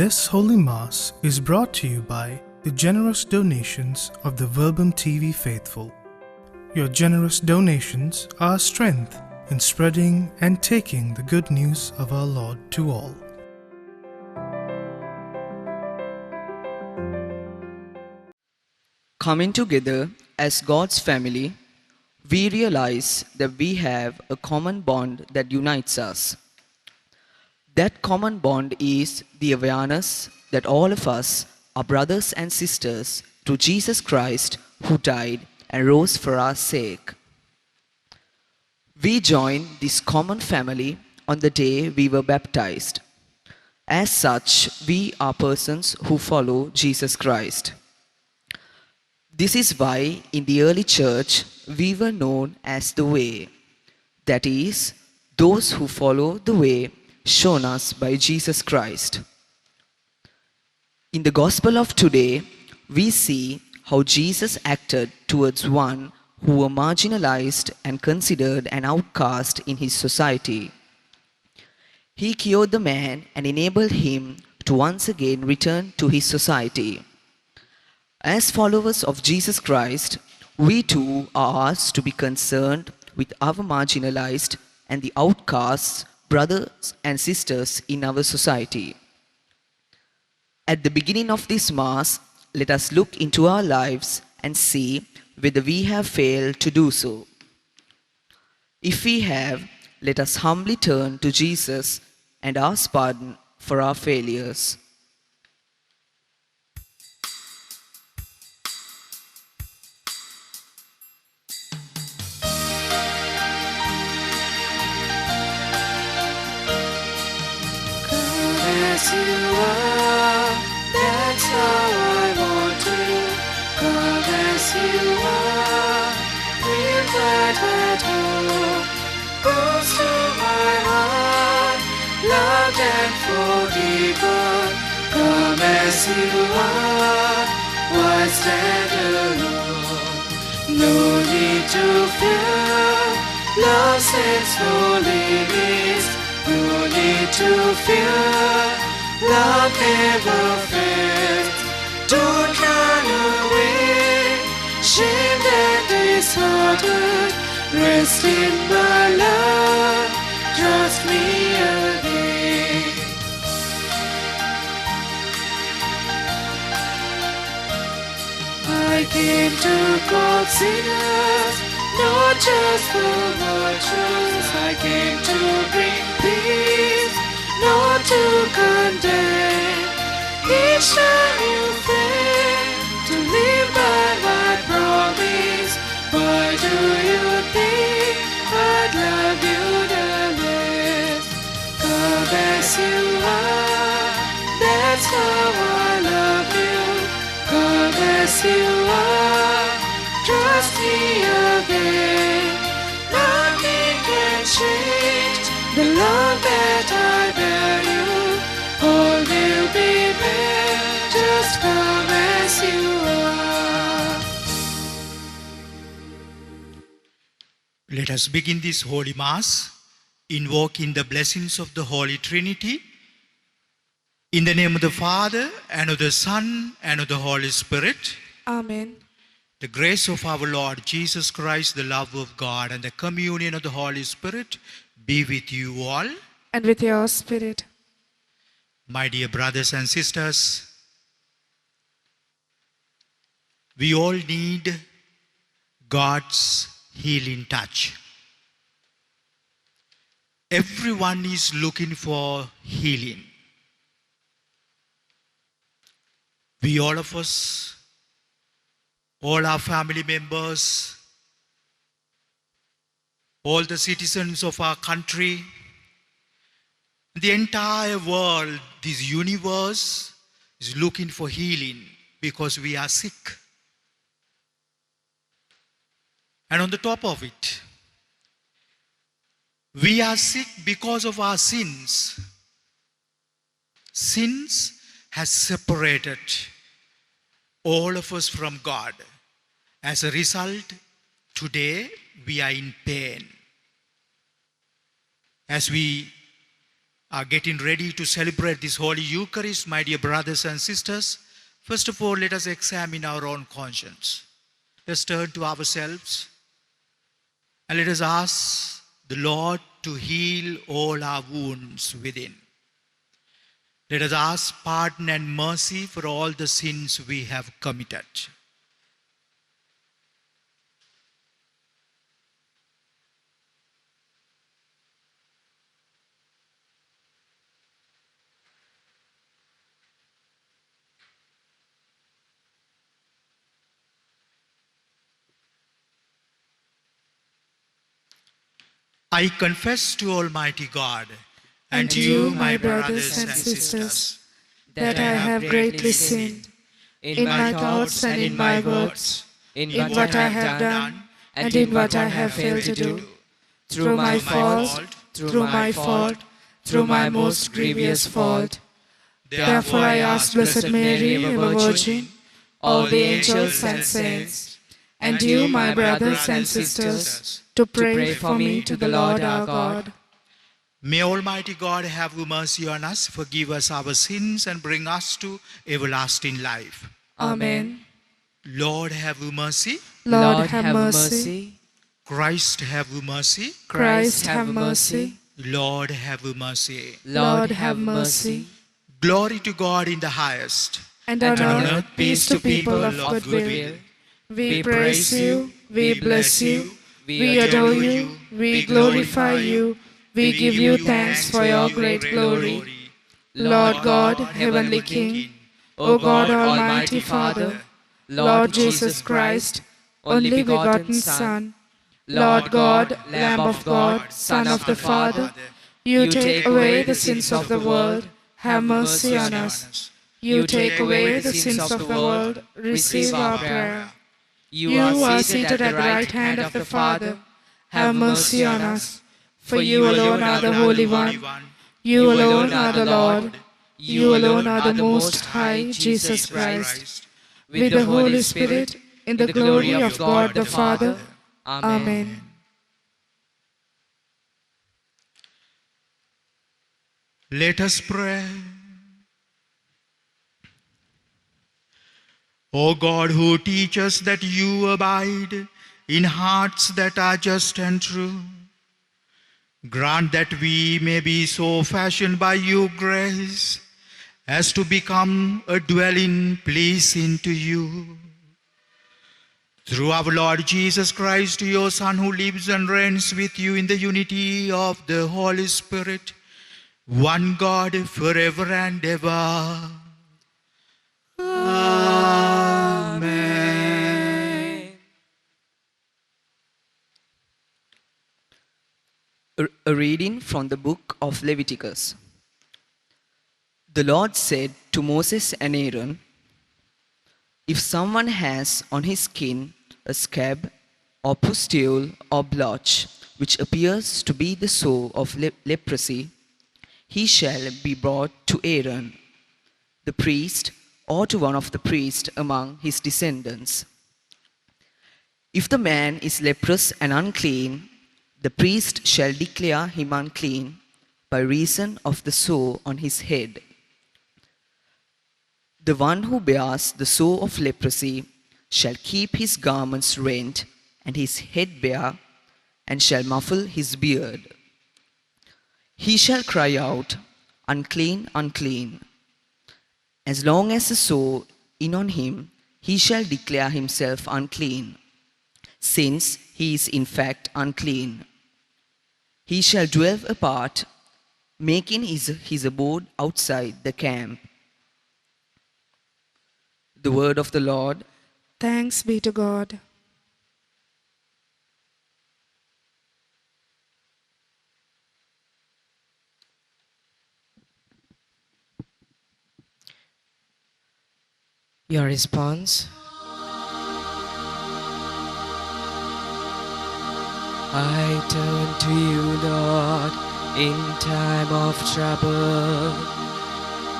This Holy Mass is brought to you by the generous donations of the Verbum TV faithful. Your generous donations are our strength in spreading and taking the good news of our Lord to all. Coming together as God's family, we realize that we have a common bond that unites us. That common bond is the awareness that all of us are brothers and sisters through Jesus Christ, who died and rose for our sake. We join this common family on the day we were baptized. As such, we are persons who follow Jesus Christ. This is why in the early church we were known as the Way, that is, those who follow the way shown us by Jesus Christ. In the Gospel of today, we see how Jesus acted towards one who were marginalized and considered an outcast in his society. He cured the man and enabled him to once again return to his society. As followers of Jesus Christ, we too are asked to be concerned with our marginalized and the outcasts, brothers and sisters in our society. At the beginning of this Mass, let us look into our lives and see whether we have failed to do so. If we have, let us humbly turn to Jesus and ask pardon for our failures. As you are, that's how I want to come as you are. Feel that at home goes to my heart, loved and forgiven. Come as you are, why stand alone? No need to fear, love sets no limits. No need to fear, love never fails. Don't run away, shamed and disheartened. Rest in my love, trust me again. I came to call sinners, not just for virtues. I came to bring peace, not to condemn. Each time you fail to live by my promise, why do you think I'd love you the less? Come as you are, that's how I love you. Come as you are, trust me again. Nothing can change the love that I bear you. All will be well, just come as you are. Let us begin this Holy Mass, invoking the blessings of the Holy Trinity. In the name of the Father, and of the Son, and of the Holy Spirit. Amen. The grace of our Lord Jesus Christ, the love of God, and the communion of the Holy Spirit be with you all. And with your spirit. My dear brothers and sisters, we all need God's healing touch. Everyone is looking for healing. We all of us, all our family members, all the citizens of our country, the entire world, this universe is looking for healing because we are sick. And on the top of it, we are sick because of our sins. Sins has separated all of us from God. As a result, today we are in pain. As we are getting ready to celebrate this Holy Eucharist, my dear brothers and sisters, first of all, let us examine our own conscience. Let's turn to ourselves and let us ask the Lord to heal all our wounds within. Let us ask pardon and mercy for all the sins we have committed. I confess to Almighty God and to you, my brothers and sisters, that I have greatly sinned in my thoughts and in my words, in what I have done and in what I have failed to do, through my fault, through my most grievous fault. Therefore I ask Blessed Mary, ever Virgin, all the angels and saints, and you, my brothers and sisters, to pray for me to the Lord our God. May Almighty God have mercy on us, forgive us our sins, and bring us to everlasting life. Amen. Lord, have mercy. Lord, have mercy. Christ, have mercy. Christ, have mercy. Lord, have mercy. Lord, have mercy. Glory to God in the highest, And on earth, peace to people of good will. We praise you, we bless you, we adore you, we glorify you, we give you thanks for your great glory. Lord God, Heavenly King, O God Almighty Father, Lord Jesus Christ, only begotten Son, Lord God, Lamb of God, Son of the Father, you take away the sins of the world, have mercy on us. You take away the sins of the world, receive our prayer. You are seated at the right hand of the Father, have mercy on us. For you alone are the Holy One, you alone are the Lord, you alone are the Most High, Jesus Christ. With the Holy Spirit, in the glory of God the Father. Amen. Let us pray. O God, who teach us that you abide in hearts that are just and true, grant that we may be so fashioned by your grace as to become a dwelling pleasing to you. Through our Lord Jesus Christ, your Son, who lives and reigns with you in the unity of the Holy Spirit, one God, forever and ever. Amen. A reading from the book of Leviticus. The Lord said to Moses and Aaron, "If someone has on his skin a scab or pustule or blotch, which appears to be the sore of leprosy, he shall be brought to Aaron, the priest, or to one of the priests among his descendants. If the man is leprous and unclean, the priest shall declare him unclean by reason of the sore on his head. The one who bears the sore of leprosy shall keep his garments rent and his head bare, and shall muffle his beard. He shall cry out, 'Unclean, unclean.' As long as the sore is on him, he shall declare himself unclean, since he is in fact unclean. He shall dwell apart, making his abode outside the camp." The word of the Lord. Thanks be to God. Your response? I turn to you, Lord, in time of trouble,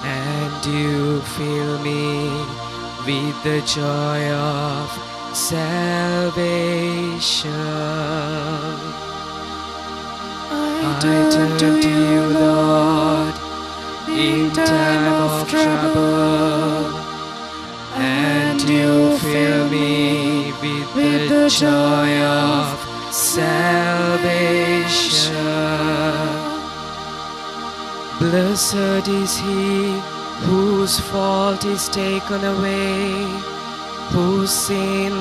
and you fill me with the joy of salvation. I turn to you, Lord, in time of trouble, and you fill me with the joy of salvation. Blessed is he whose fault is taken away, whose sin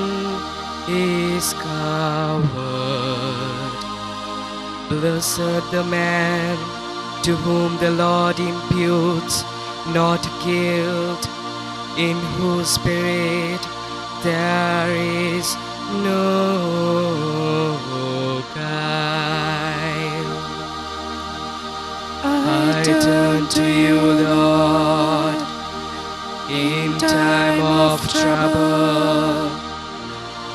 is covered. Blessed the man to whom the Lord imputes not guilt, in whose spirit there is no guile. I turn to you, Lord, in time of trouble,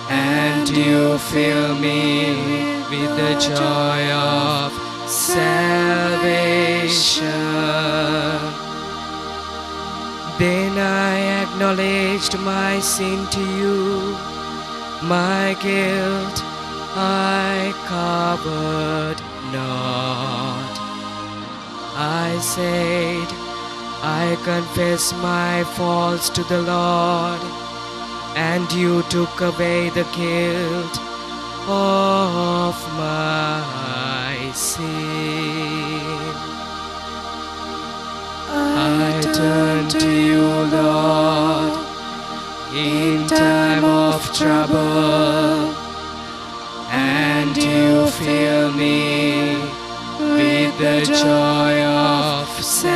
and you fill me with the joy of salvation. Then I acknowledged my sin to you, my guilt I covered not. I said, I confess my faults to the Lord, and you took away the guilt of my sin. I turn to you, Lord, in time of trouble, and you fill me with the joy of salvation.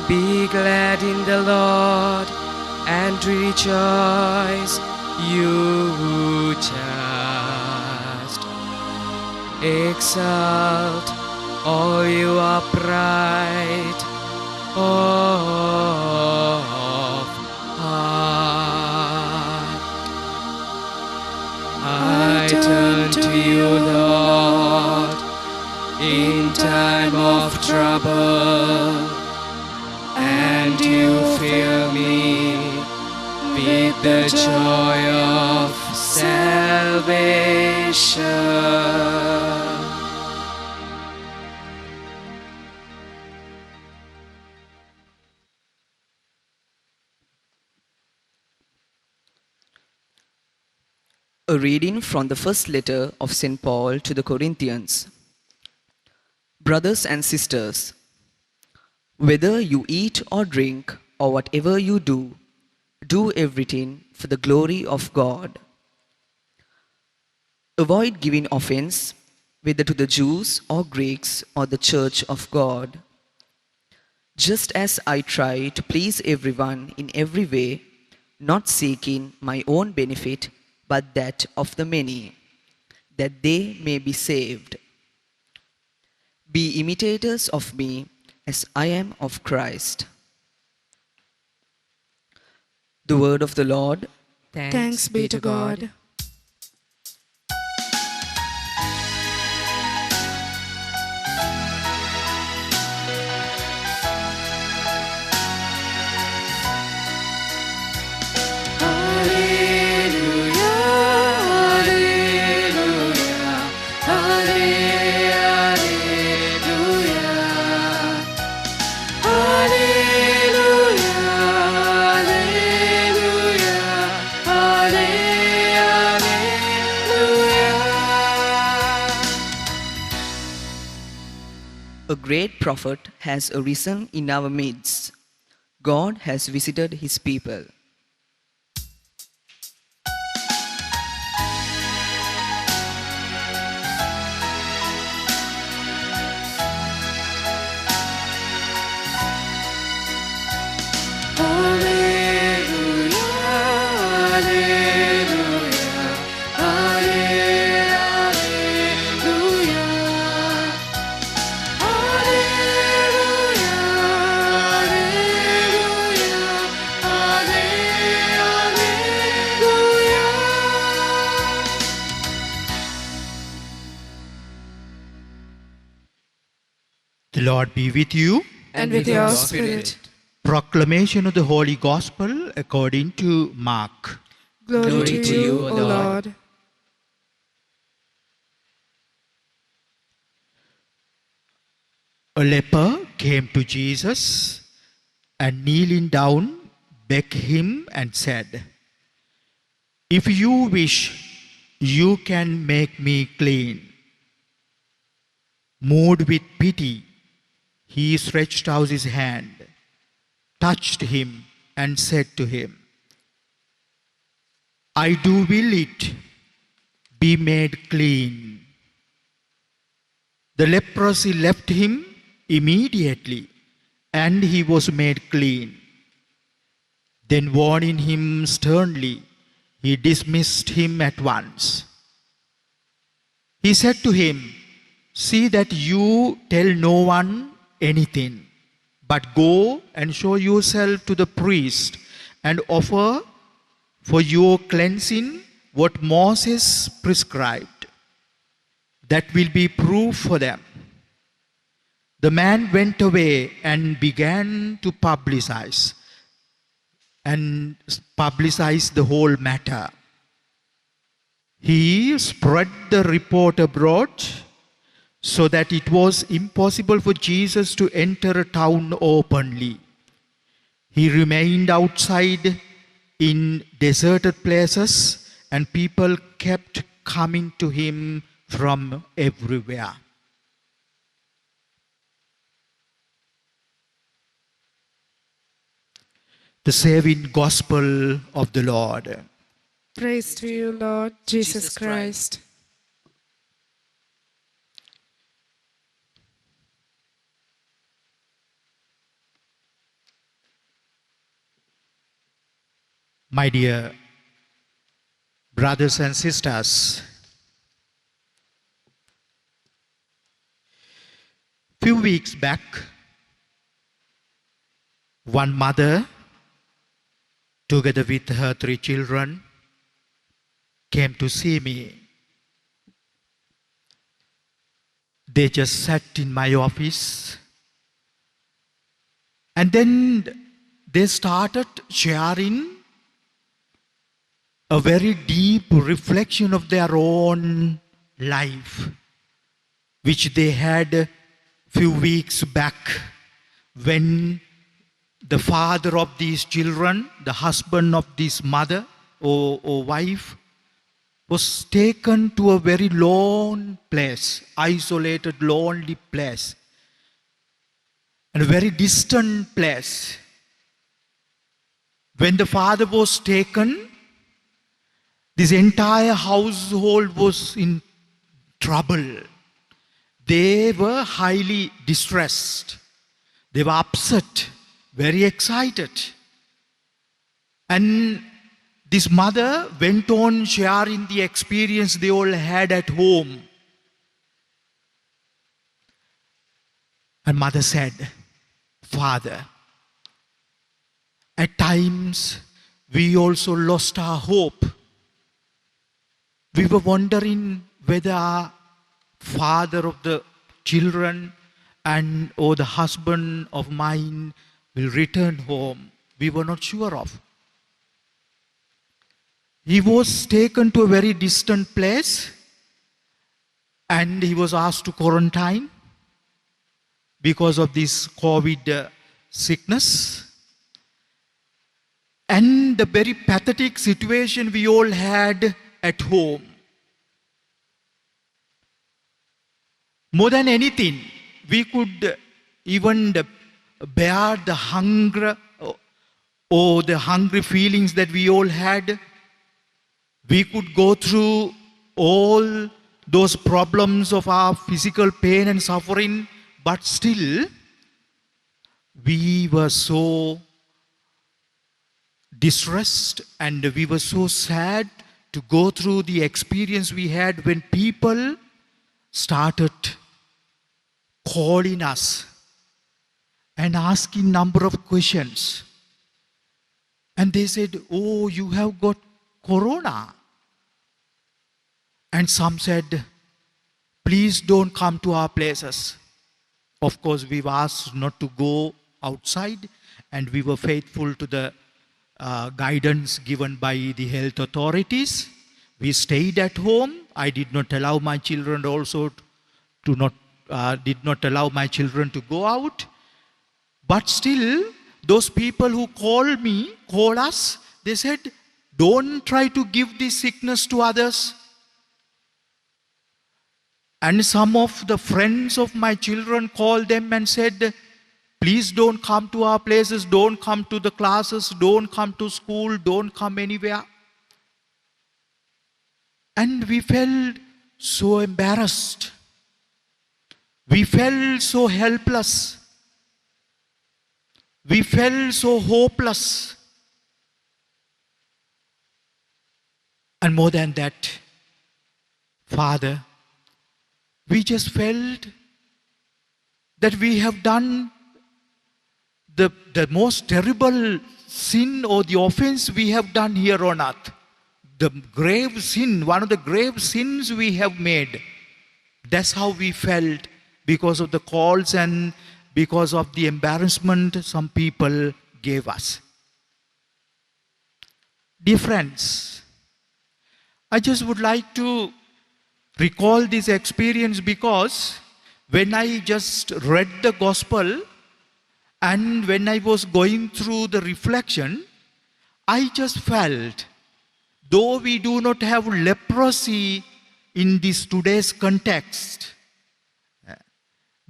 Be glad in the Lord and rejoice, you just. Exult, all you upright of heart. I turn to you, Lord, in time of trouble, and you fill me with the joy of salvation. A reading from the first letter of St. Paul to the Corinthians. Brothers and sisters, whether you eat or drink or whatever you do, do everything for the glory of God. Avoid giving offense, whether to the Jews or Greeks or the church of God. Just as I try to please everyone in every way, not seeking my own benefit, but that of the many, that they may be saved. Be imitators of me as I am of Christ. The word of the Lord. Thanks be to God. A great prophet has arisen in our midst. God has visited his people. The Lord be with you. And with your spirit. Proclamation of the Holy Gospel according to Mark. Glory to you, O Lord. A leper came to Jesus and kneeling down, begged him and said, "If you wish, you can make me clean." Moved with pity, he stretched out his hand, touched him, and said to him, "I do will it, be made clean." The leprosy left him immediately, and he was made clean. Then warning him sternly, he dismissed him at once. He said to him, "See that you tell no one anything, but go and show yourself to the priest and offer for your cleansing what Moses prescribed. That will be proof for them." The man went away and began to publicize the whole matter. He spread the report abroad so that it was impossible for Jesus to enter a town openly. He remained outside in deserted places, and people kept coming to him from everywhere. The saving gospel of the Lord. Praise to you, Lord Jesus Christ. My dear brothers and sisters, few weeks back, one mother, together with her 3 children, came to see me. They just sat in my office, and then they started sharing a very deep reflection of their own life, which they had few weeks back when the father of these children, the husband of this mother or wife, was taken to a very lone place, isolated, lonely place, and a very distant place. When the father was taken, this entire household was in trouble. They were highly distressed. They were upset, very excited. And this mother went on sharing the experience they all had at home. And mother said, "Father, at times we also lost our hope. We were wondering whether our father of the children or the husband of mine will return home. We were not sure of. He was taken to a very distant place and he was asked to quarantine because of this COVID sickness. And the very pathetic situation we all had at home. More than anything, we could even bear the hunger or the hungry feelings that we all had. We could go through all those problems of our physical pain and suffering, but still, we were so distressed and we were so sad to go through the experience we had when people started calling us and asking number of questions. And they said, "Oh, you have got corona." And some said, "Please don't come to our places." Of course, we were asked not to go outside, and we were faithful to the guidance given by the health authorities. We stayed at home. I did not allow my children also to not did not allow my children to go out. But still, those people who called us, they said, don't try to give this sickness to others. And some of the friends of my children called them and said, please don't come to our places, don't come to the classes, don't come to school, don't come anywhere. And we felt so embarrassed. We felt so helpless. We felt so hopeless. And more than that, Father, we just felt that we have done the most terrible sin or the offense we have done here on earth. The grave sin, one of the grave sins we have made. That's how we felt because of the calls and because of the embarrassment some people gave us. Dear friends, I just would like to recall this experience because when I just read the gospel and when I was going through the reflection, I just felt, though we do not have leprosy in this today's context,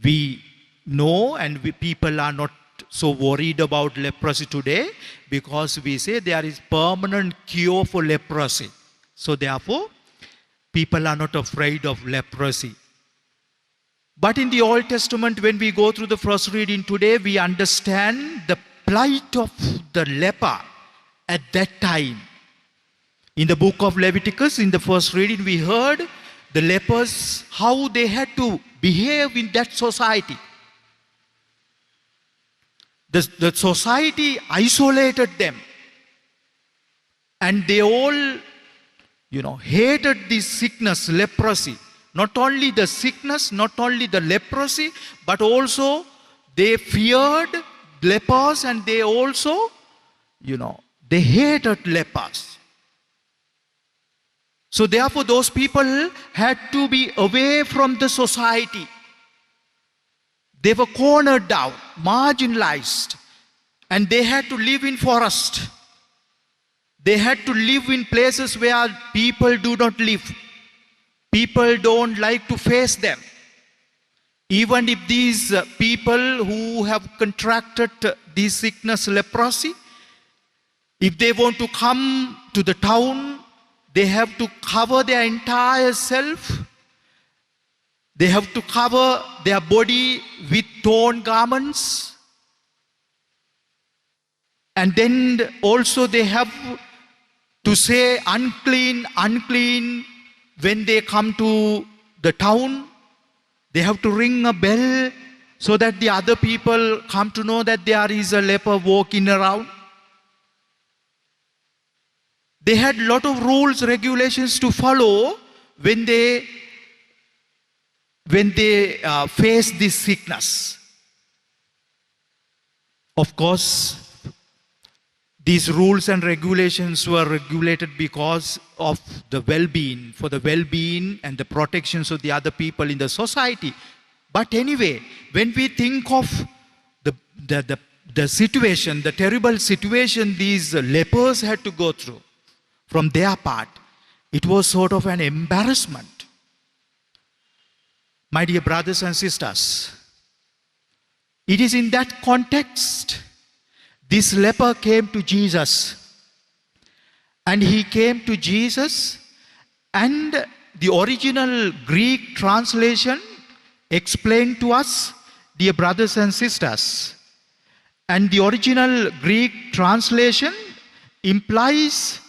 we know and people are not so worried about leprosy today because we say there is permanent cure for leprosy. So therefore, people are not afraid of leprosy. But in the Old Testament, when we go through the first reading today, we understand the plight of the leper at that time. In the book of Leviticus, in the first reading, we heard the lepers, how they had to behave in that society. The society isolated them. And they all, hated this sickness, leprosy. Not only the sickness, not only the leprosy, but also they feared lepers and they also, they hated lepers. So therefore those people had to be away from the society. They were cornered out, marginalized, and they had to live in forest. They had to live in places where people do not live. People don't like to face them. Even if these people who have contracted this sickness, leprosy, if they want to come to the town, they have to cover their entire self. They have to cover their body with torn garments. And then also they have to say unclean, unclean when they come to the town. They have to ring a bell so that the other people come to know that there is a leper walking around. They had a lot of rules, regulations to follow when they face this sickness. Of course, these rules and regulations were regulated because of the well-being, for the well-being and the protections of the other people in the society. But anyway, when we think of the situation, the terrible situation these lepers had to go through, from their part, it was sort of an embarrassment. My dear brothers and sisters, it is in that context this leper came to Jesus. And he came to Jesus, and the original Greek translation explained to us, dear brothers and sisters. And the original Greek translation implies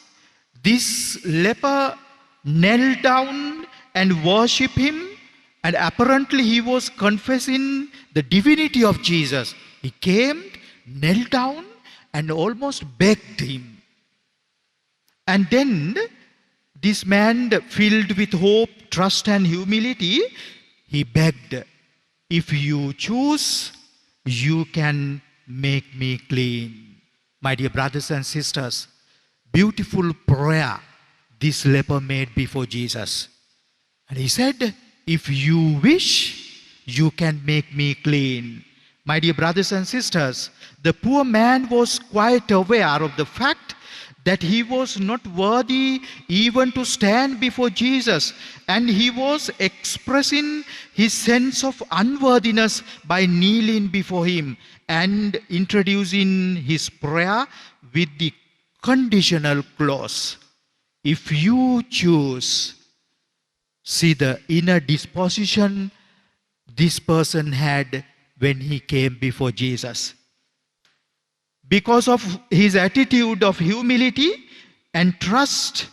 this leper knelt down and worshipped him, and apparently he was confessing the divinity of Jesus. He came, knelt down, and almost begged him. And then this man, filled with hope, trust, and humility, he begged, if you choose, you can make me clean. My dear brothers and sisters, beautiful prayer this leper made before Jesus. And he said, if you wish, you can make me clean. My dear brothers and sisters, the poor man was quite aware of the fact that he was not worthy even to stand before Jesus, and he was expressing his sense of unworthiness by kneeling before him and introducing his prayer with the conditional clause. If you choose, see the inner disposition this person had when he came before Jesus. Because of his attitude of humility and trust,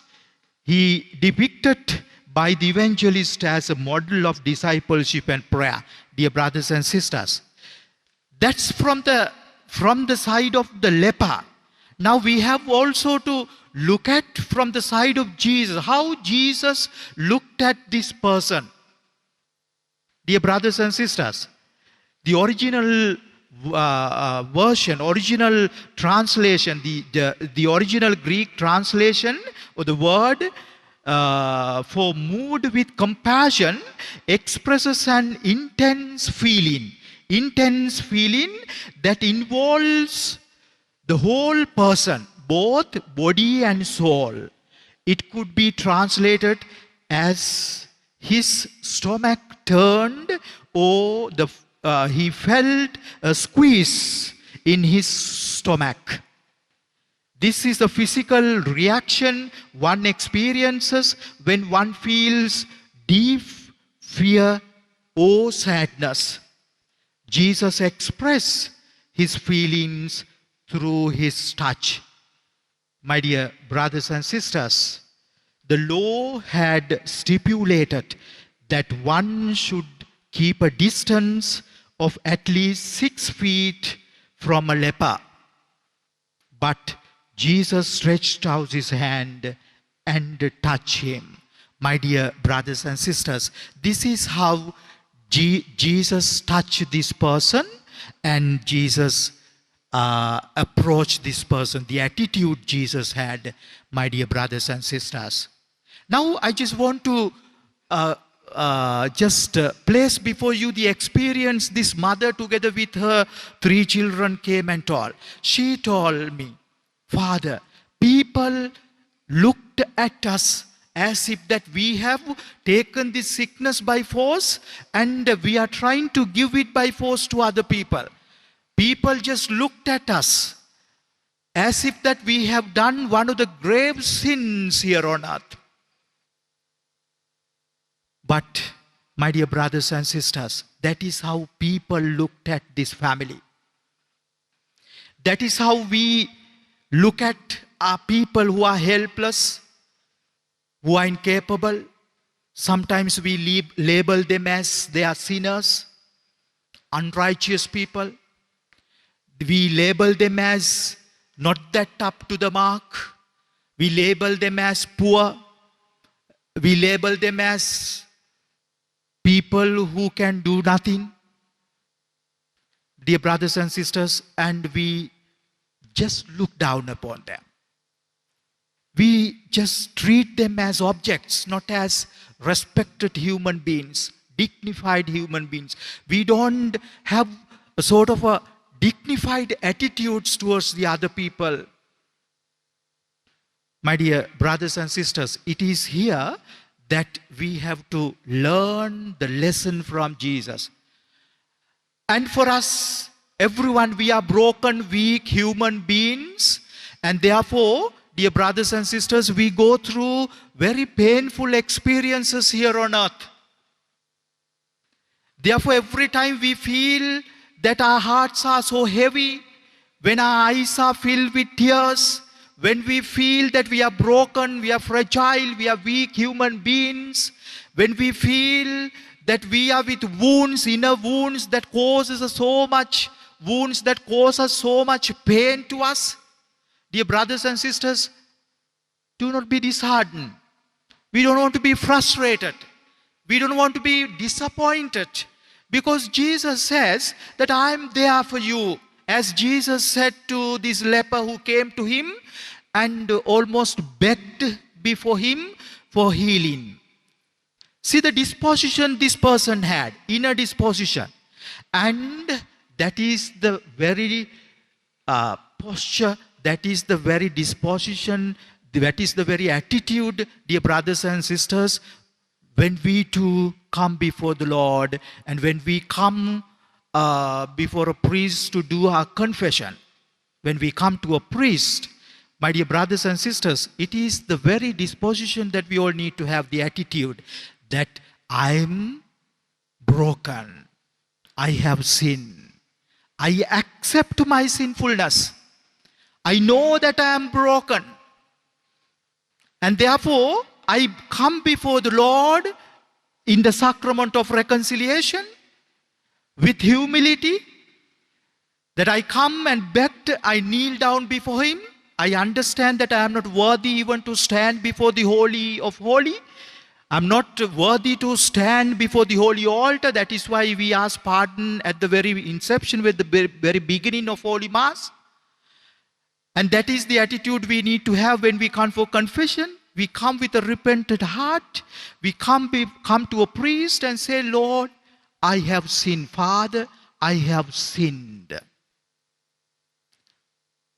he depicted by the evangelist as a model of discipleship and prayer. Dear brothers and sisters, that's from the side of the leper. Now we have also to look at from the side of Jesus, how Jesus looked at this person. Dear brothers and sisters, the original version, original translation, the original Greek translation of the word for moved with compassion expresses an intense feeling that involves the whole person, both body and soul. It could be translated as his stomach turned, or he felt a squeeze in his stomach. This is a physical reaction one experiences when one feels deep fear or sadness. Jesus expressed his feelings through his touch. My dear brothers and sisters, the law had stipulated that one should keep a distance of at least 6 feet from a leper. But Jesus stretched out his hand and touched him. My dear brothers and sisters, this is how Jesus touched this person, and Jesus approached this person, the attitude Jesus had, my dear brothers and sisters. Now I just want to place before you the experience this mother together with her 3 children came and told. She told me, Father, people looked at us as if that we have taken this sickness by force and we are trying to give it by force to other people. People just looked at us as if that we have done one of the grave sins here on earth. But, my dear brothers and sisters, that is how people looked at this family. That is how we look at our people who are helpless, who are incapable. Sometimes we label them as they are sinners, unrighteous people. We label them as not that up to the mark. We label them as poor. We label them as people who can do nothing. Dear brothers and sisters, and we just look down upon them. We just treat them as objects, not as respected human beings, dignified human beings. We don't have a sort of a dignified attitudes towards the other people. My dear brothers and sisters, it is here that we have to learn the lesson from Jesus. And for us, everyone, we are broken, weak human beings, and therefore, dear brothers and sisters, we go through very painful experiences here on earth. Therefore, every time we feel that our hearts are so heavy, when our eyes are filled with tears, when we feel that we are broken, we are fragile, we are weak human beings, when we feel that we are with wounds, inner wounds that causes us so much, wounds that cause us so much pain to us, dear brothers and sisters, do not be disheartened. We don't want to be frustrated. We don't want to be disappointed. Because Jesus says that I am there for you. As Jesus said to this leper who came to him and almost begged before him for healing. See the disposition this person had, inner disposition. And that is the very posture, that is the very disposition, that is the very attitude, dear brothers and sisters, when we too come before the Lord and when we come before a priest to do our confession. When we come to a priest, my dear brothers and sisters, it is the very disposition that we all need to have, the attitude that I am broken, I have sinned, I accept my sinfulness, I know that I am broken, and therefore I come before the Lord in the sacrament of reconciliation with humility, that I come and beg, I kneel down before Him. I understand that I am not worthy even to stand before the Holy of Holy. I am not worthy to stand before the Holy Altar. That is why we ask pardon at the very inception, with the very beginning of Holy Mass. And that is the attitude we need to have when we come for confession. We come with a repentant heart. We come to a priest and say, Lord, I have sinned. Father, I have sinned.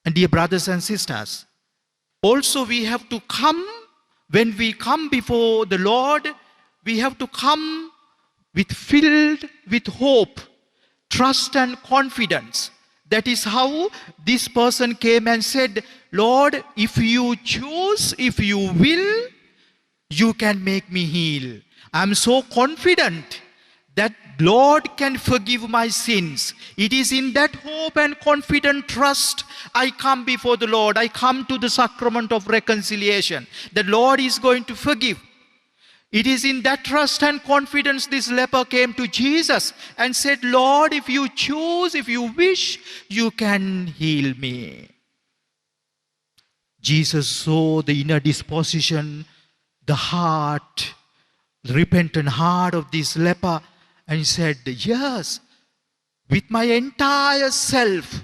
And dear brothers and sisters, also we have to come, when we come before the Lord, we have to come filled with hope, trust and confidence. That is how this person came and said, Lord, if you choose, if you will, you can make me heal. I am so confident that Lord can forgive my sins. It is in that hope and confident trust I come before the Lord. I come to the sacrament of reconciliation. The Lord is going to forgive. It is in that trust and confidence this leper came to Jesus and said, Lord, if you choose, if you wish, you can heal me. Jesus saw the inner disposition, the heart, the repentant heart of this leper, and he said, yes, with my entire self,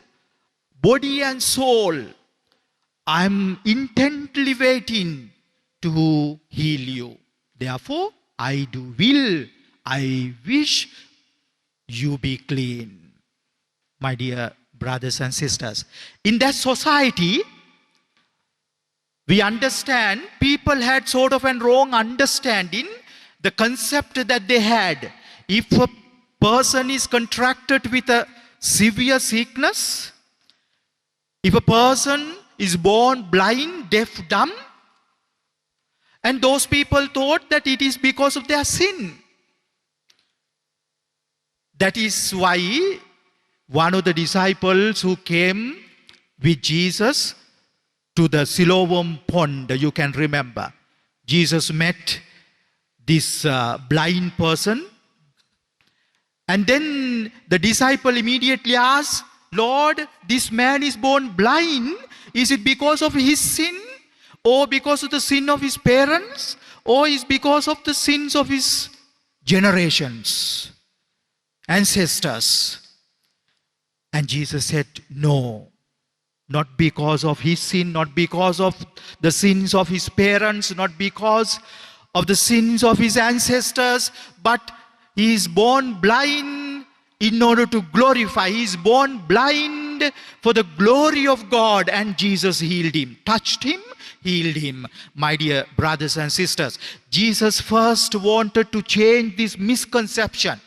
body and soul, I am intently waiting to heal you. Therefore, I wish you be clean. My dear brothers and sisters, in that society, we understand people had sort of a wrong understanding, the concept that they had. If a person is contracted with a severe sickness, if a person is born blind, deaf, dumb, and those people thought that it is because of their sin. That is why one of the disciples who came with Jesus to the Siloam pond, you can remember, Jesus met this blind person. And then the disciple immediately asked, Lord, this man is born blind. Is it because of his sin? Or because of the sin of his parents? Or is it because of the sins of his generations, ancestors? And Jesus said, no. Not because of his sin, not because of the sins of his parents, not because of the sins of his ancestors, but he is born blind in order to glorify. He is born blind for the glory of God. And Jesus healed him, touched him, healed him. My dear brothers and sisters, Jesus first wanted to change this misconception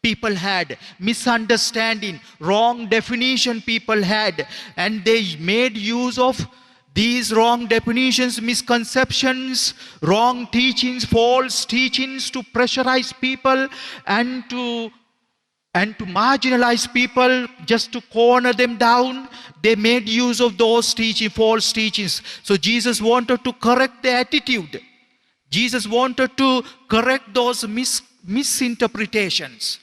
people had, misunderstanding, wrong definition people had, and they made use of these wrong definitions, misconceptions, wrong teachings, false teachings to pressurize people and to marginalize people, just to corner them down. They made use of those false teachings. So Jesus wanted to correct the attitude. Jesus wanted to correct those misinterpretations.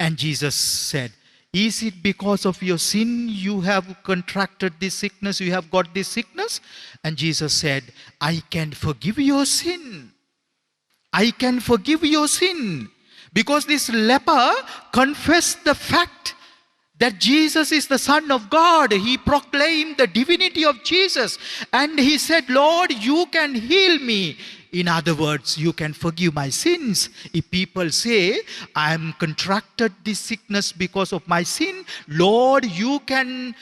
And Jesus said, is it because of your sin you have contracted this sickness, you have got this sickness? And Jesus said, I can forgive your sin. I can forgive your sin. Because this leper confessed the fact that Jesus is the Son of God. He proclaimed the divinity of Jesus. And he said, Lord, you can heal me. In other words, you can forgive my sins. If people say, I am contracted this sickness because of my sin, Lord, you can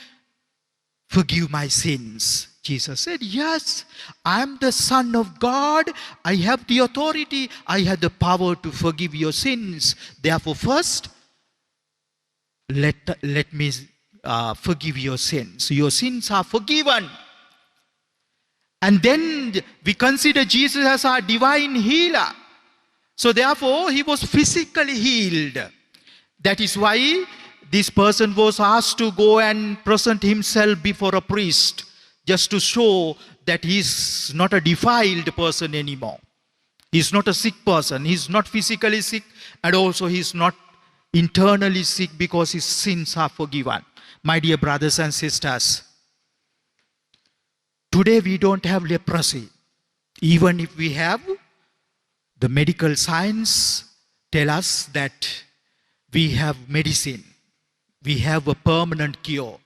forgive my sins. Jesus said, yes, I am the Son of God. I have the authority. I have the power to forgive your sins. Therefore, first, let me forgive your sins. Your sins are forgiven. And then we consider Jesus as our divine healer. So therefore, he was physically healed. That is why this person was asked to go and present himself before a priest, just to show that he is not a defiled person anymore. He is not a sick person. He is not physically sick, and also he is not internally sick, because his sins are forgiven. My dear brothers and sisters, today we don't have leprosy. Even if we have, the medical science tell us that we have medicine. We have a permanent cure.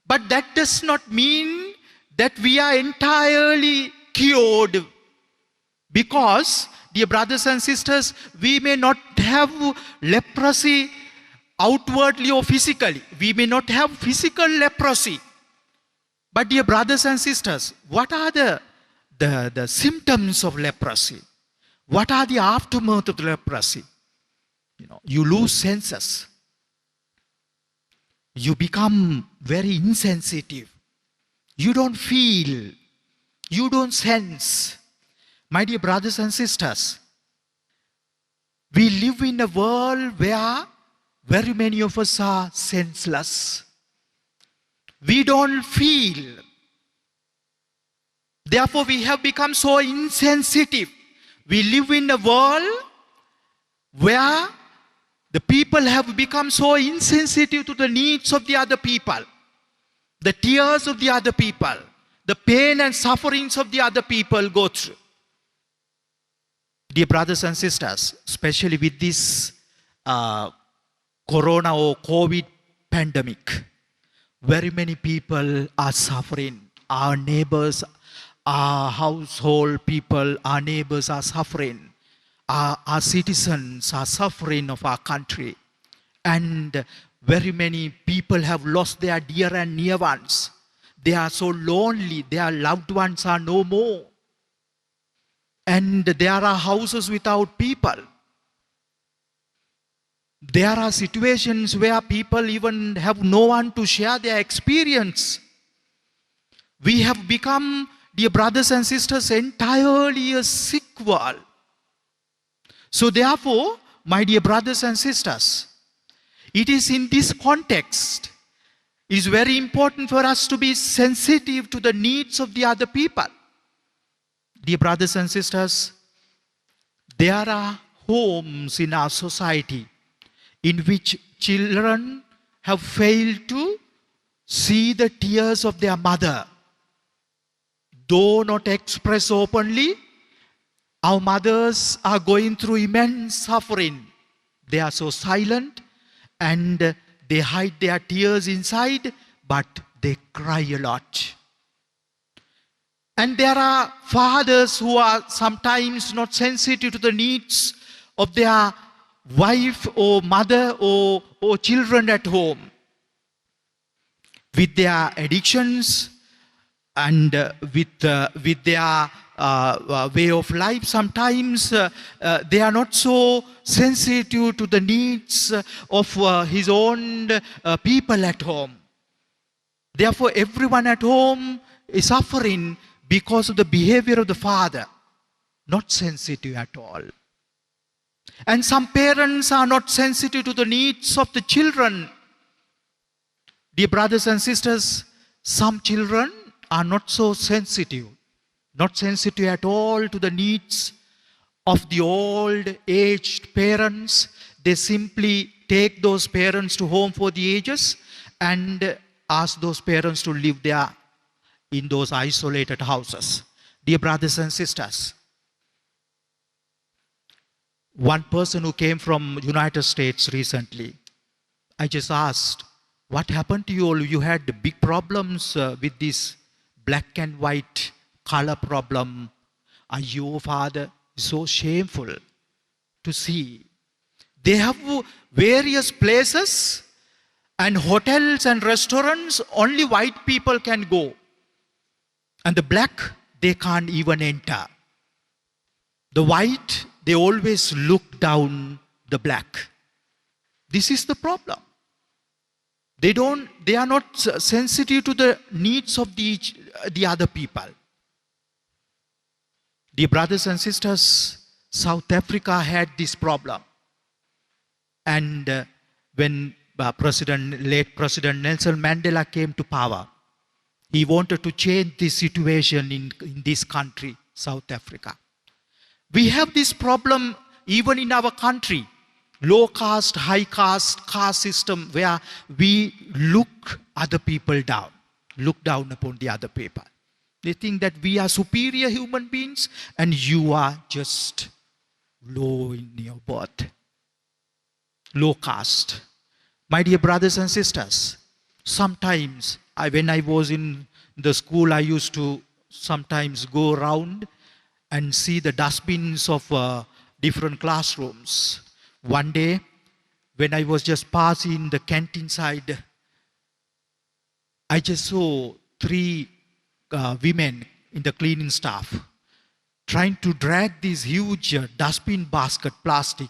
But that does not mean that we are entirely cured, because, dear brothers and sisters, we may not have leprosy outwardly or physically. We may not have physical leprosy. But dear brothers and sisters, what are the symptoms of leprosy? What are the aftermath of leprosy? You lose senses. You become very insensitive. You don't feel. You don't sense. My dear brothers and sisters, we live in a world where very many of us are senseless. We don't feel. Therefore, we have become so insensitive. We live in a world where the people have become so insensitive to the needs of the other people, the tears of the other people, the pain and sufferings of the other people go through. Dear brothers and sisters, especially with this corona or COVID pandemic, very many people are suffering. Our neighbors, our household people, our neighbors are suffering. Our citizens are suffering of our country. And very many people have lost their dear and near ones. They are so lonely. Their loved ones are no more. And there are houses without people. There are situations where people even have no one to share their experience. We have become, dear brothers and sisters, entirely a sick world. So therefore, my dear brothers and sisters, it is in this context, it is very important for us to be sensitive to the needs of the other people. Dear brothers and sisters, there are homes in our society in which children have failed to see the tears of their mother. Though not expressed openly, our mothers are going through immense suffering. They are so silent and they hide their tears inside, but they cry a lot. And there are fathers who are sometimes not sensitive to the needs of their wife or mother or children at home. With their addictions and with their way of life, sometimes they are not so sensitive to the needs of his own people at home. Therefore, everyone at home is suffering because of the behavior of the father, not sensitive at all. And some parents are not sensitive to the needs of the children. Dear brothers and sisters, some children are not so sensitive, not sensitive at all to the needs of the old aged parents. They simply take those parents to home for the ages and ask those parents to live there in those isolated houses. Dear brothers and sisters, one person who came from United States recently I just asked, what happened to you all? You had big problems with this black and white color problem. Are you, Father? So shameful to see. They have various places and hotels and restaurants only white people can go. And the black, they can't even enter. The white, they always look down the black. This is the problem. They are not sensitive to the needs of the other people. Dear brothers and sisters, South Africa had this problem. And when late President Nelson Mandela came to power, he wanted to change this situation in this country, South Africa. We have this problem even in our country. Low caste, high caste system where we look other people down, look down upon the other people. They think that we are superior human beings and you are just low in your birth. Low caste. My dear brothers and sisters, sometimes when I was in the school, I used to sometimes go around and see the dustbins of different classrooms. One day, when I was just passing the canteen side, I just saw 3 women in the cleaning staff trying to drag this huge dustbin basket, plastic.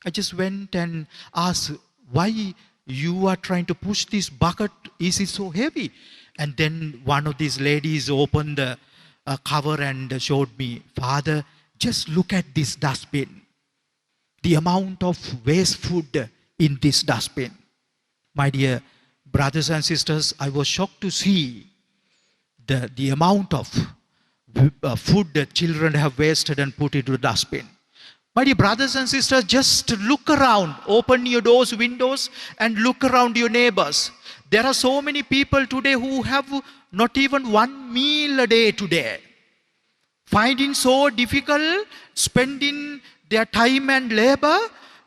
I just went and asked, why you are trying to push this bucket? Is it so heavy? And then one of these ladies opened the cover and showed me, Father, just look at this dustbin. The amount of waste food in this dustbin. My dear brothers and sisters, I was shocked to see the amount of food that children have wasted and put into the dustbin. My dear brothers and sisters, just look around. Open your doors, windows, and look around your neighbors. There are so many people today who have not even one meal a day today. Finding so difficult, spending their time and labor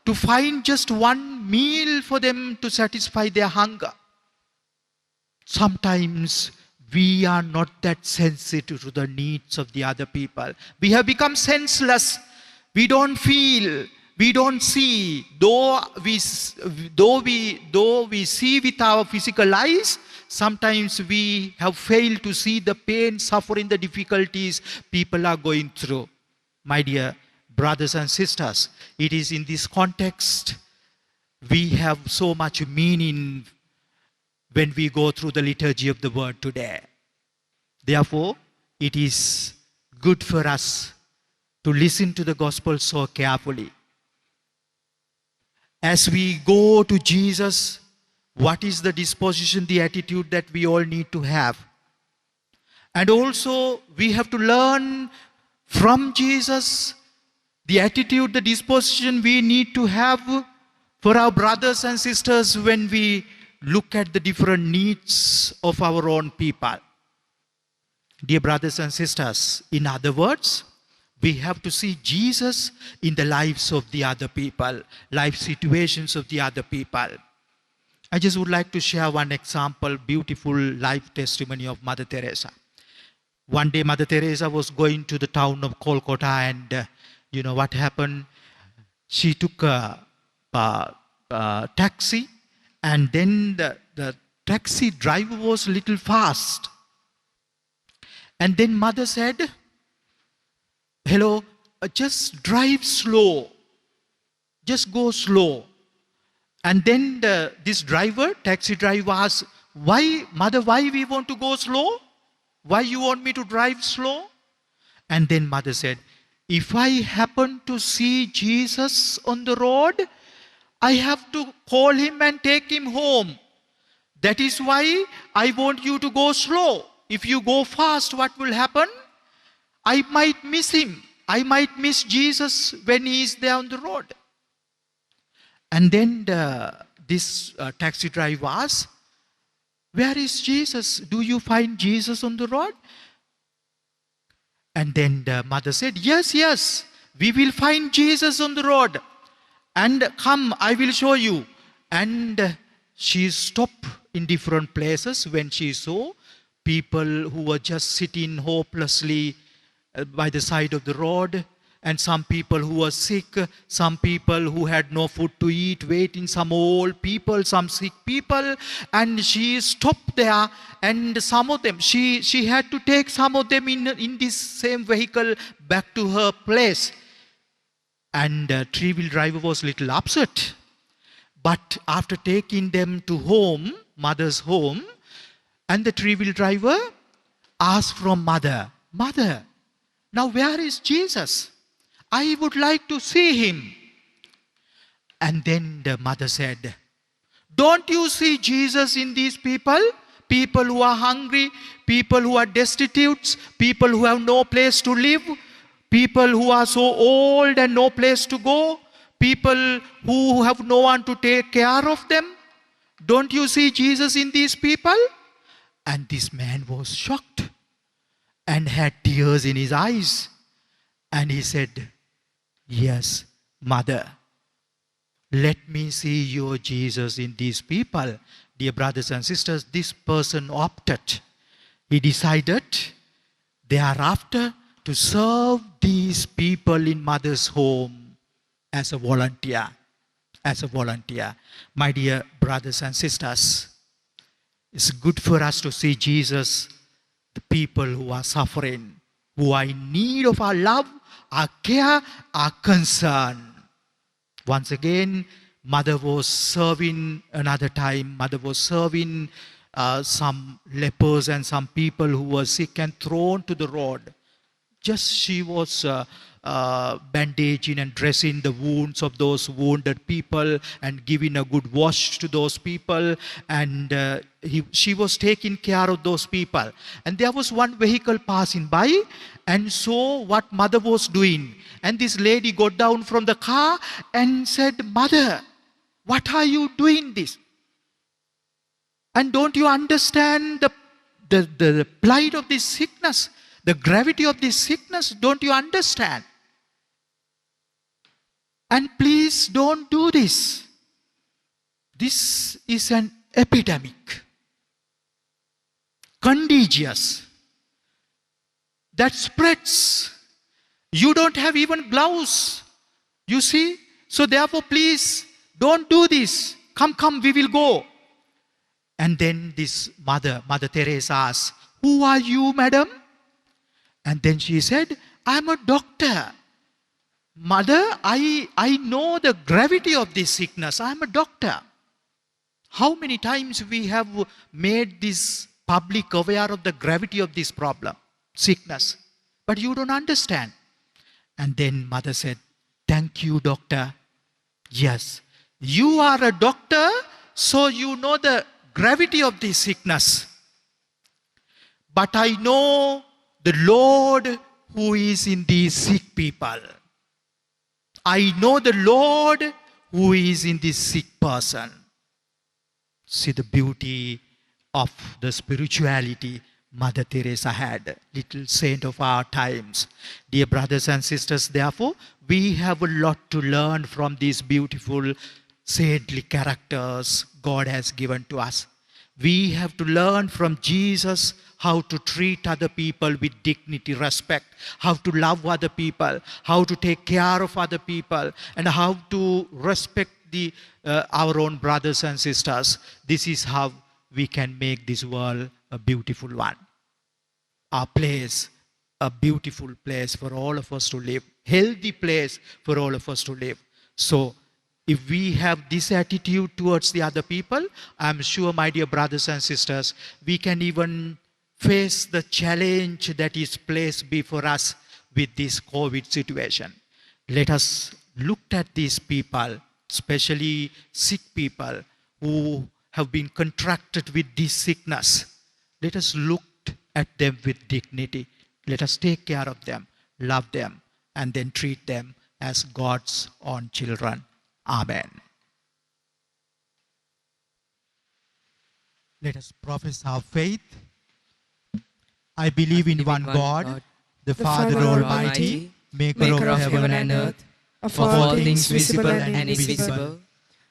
to find just one meal for them to satisfy their hunger. Sometimes we are not that sensitive to the needs of the other people. We have become senseless. We don't feel, we don't see. Though we see with our physical eyes, sometimes we have failed to see the pain, suffering, the difficulties people are going through. My dear brothers and sisters, it is in this context we have so much meaning when we go through the liturgy of the word today. Therefore, it is good for us to listen to the gospel so carefully. As we go to Jesus, what is the disposition, the attitude that we all need to have? And also, we have to learn from Jesus the attitude, the disposition we need to have for our brothers and sisters when we look at the different needs of our own people. Dear brothers and sisters, in other words, we have to see Jesus in the lives of the other people, life situations of the other people. I just would like to share one example, beautiful life testimony of Mother Teresa. One day Mother Teresa was going to the town of Kolkata and you know what happened? She took a taxi and then the taxi driver was a little fast. And then Mother said, hello, just drive slow. Just go slow. And then this driver, taxi driver asked, why, Mother, why we want to go slow? Why you want me to drive slow? And then Mother said, if I happen to see Jesus on the road, I have to call him and take him home. That is why I want you to go slow. If you go fast, what will happen? I might miss him. I might miss Jesus when he is there on the road. And then this taxi driver asked, where is Jesus? Do you find Jesus on the road? And then the Mother said, yes, we will find Jesus on the road. And come, I will show you. And she stopped in different places when she saw people who were just sitting hopelessly by the side of the road, and some people who were sick, some people who had no food to eat, waiting, some old people, some sick people. And she stopped there, and some of them, she had to take some of them in this same vehicle back to her place. And three-wheel driver was a little upset. But after taking them to home, mother's home, and the three-wheel driver asked from mother, "Mother, now where is Jesus? I would like to see him." And then the mother said, "Don't you see Jesus in these people? People who are hungry, people who are destitute, people who have no place to live, people who are so old and no place to go, people who have no one to take care of them. Don't you see Jesus in these people?" And this man was shocked and had tears in his eyes. And he said, "Yes, mother, let me see your Jesus in these people." Dear brothers and sisters, this person opted. He decided thereafter to serve these people in mother's home as a volunteer. As a volunteer. My dear brothers and sisters, it's good for us to see Jesus, the people who are suffering, who are in need of our love, our care, our concern. Once again, mother was serving another time. Mother was serving some lepers and some people who were sick and thrown to the road. Just she was bandaging and dressing the wounds of those wounded people and giving a good wash to those people. And she was taking care of those people. And there was one vehicle passing by and saw what mother was doing. And this lady got down from the car and said, "Mother, what are you doing this? And don't you understand the plight of this sickness? The gravity of this sickness, don't you understand? And please don't do this. This is an epidemic, contagious, that spreads. You don't have even gloves, you see? So therefore, please don't do this. Come, we will go." And then this Mother Teresa asked, "Who are you, madam?" And then she said, "I'm a doctor. Mother, I know the gravity of this sickness. I'm a doctor." How many times we have made this public aware of the gravity of this problem, sickness. But you don't understand. And then mother said, "Thank you, doctor. Yes, you are a doctor, so you know the gravity of this sickness. But I know the Lord who is in these sick people. I know the Lord who is in this sick person." See the beauty of the spirituality Mother Teresa had, little saint of our times. Dear brothers and sisters, therefore, we have a lot to learn from these beautiful saintly characters God has given to us. We have to learn from Jesus how to treat other people with dignity, respect, how to love other people, how to take care of other people, and how to respect our own brothers and sisters. This is how we can make this world a beautiful one. Our place, a beautiful place for all of us to live, healthy place for all of us to live. So, if we have this attitude towards the other people, I'm sure, my dear brothers and sisters, we can even face the challenge that is placed before us with this COVID situation. Let us look at these people, especially sick people who have been contracted with this sickness. Let us look at them with dignity. Let us take care of them, love them, and then treat them as God's own children. Amen. Let us profess our faith. I believe in one God, the Father Almighty, maker of heaven and earth, of all things visible and invisible.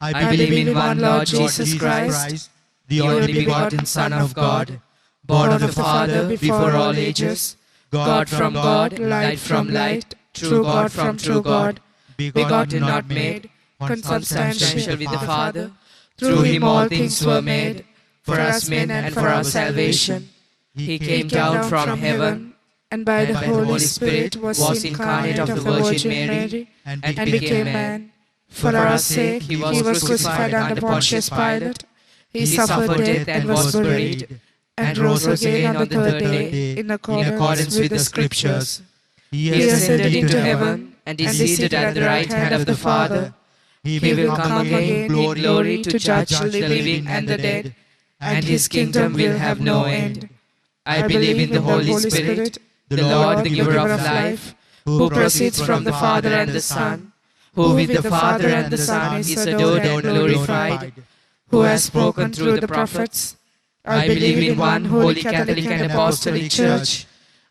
I believe in one Lord Jesus Christ, the only begotten Son of God, born of the Father before all ages, God from God, light from light, true God from true God, begotten not made, consubstantial with the Father. Through him all things were made. For us men and for our salvation, he came down from heaven, and by the Holy Spirit was incarnate of the Virgin Mary, and became man. For our sake he was crucified under Pontius Pilate. He suffered death and was buried, and rose again on the third day in accordance with the Scriptures. He ascended into heaven and is seated at the right hand of the Father. He will come again in glory to judge the living and the dead, and his kingdom will have no end. I believe in the Holy Spirit, the Lord, the giver of life, who proceeds from the Father and the Son, who with the Father and the Son is adored and glorified, who has spoken through the prophets. I believe in one holy Catholic and Apostolic Church.